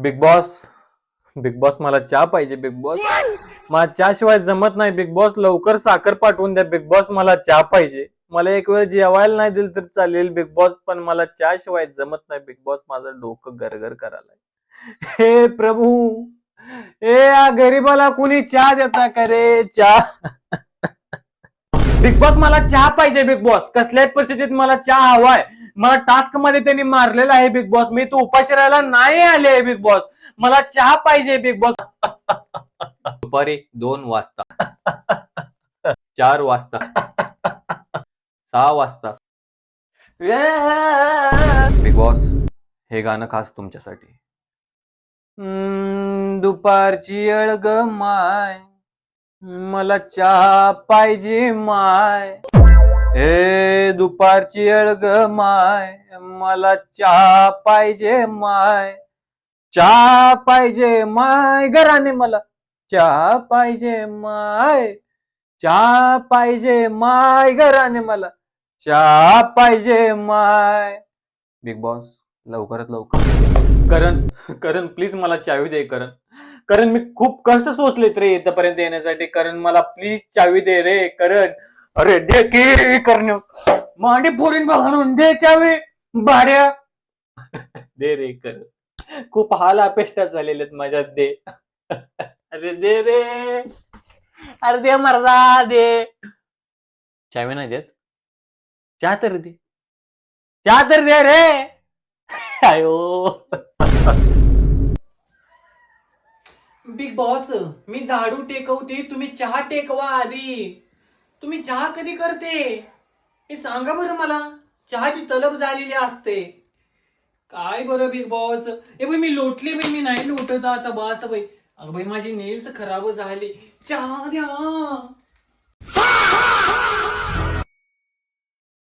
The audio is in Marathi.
Big boss. बिग बॉस मला चहा पाहिजे. बिग बॉस मला चहा शिवाय जमत नाही. बिग बॉस लवकर साखर पाठवून द्या. बिग बॉस मला चहा पाहिजे. मला एक वेळ जेवायला नाही दिलं तर चालेल बिग बॉस, पण मला चहा शिवाय जमत नाही. बिग बॉस माझं डोकं गरगर करायला. हे प्रभू, ए या गरीबाला कुणी चहा देता का रे चहा. बिग बॉस मला चहा पाहिजे. बिग बॉस कसल्याही परिस्थितीत मला चहा हवाय. मला टास्क मध्ये त्यांनी मारलेला आहे. बिग बॉस मी तो उपाशी राहायला नाही आले. बिग बॉस मला चहा पाहिजे. बिग बॉस दुपारी 2 वाजता 4 वाजता 6 वाजता. बिग बॉस हे गाणं खास तुमच्यासाठी. दुपारची अळग माय, मला चहा पाहिजे माय. ए दुपारची अळग माय, मला चहा पाहिजे माय. चहा पाहिजे माय घराने मला चहा पाहिजे माय. चहा पाहिजे माय घराने मला चहा पाहिजे माय. बिग बॉस लवकरात लवकर. करण करण प्लीज मला चावी दे. करण करण मी खूप कष्ट सोचलेत रे इथपर्यंत येण्यासाठी. करण मला प्लीज चावी दे रे करण. अरे दे की करण, मांडी फोडीन म्हणून दे चावी भाड्या. दे रे करण, खूप हाल अपेष्टा झालेले आहेत माझ्यात. दे अरे दे रे. अरे दे मर्दा दे. चावी नाही देत. चहा तर दे. चहा तर दे रे. आयो. बिग बॉस, मी झाडू टेकवते, तुम्ही चहा टेकवा आधी. तुम्ही चहा कधी करते हे सांगा बरं मला. चहाची तलब झालेली असते. काय बरं बिग बॉस. ए बाई मी लोटले बाई, मी नाही लोटत आता बस बाई. अगं बाई माझी नेल्स खराब झाली. चहा द्या.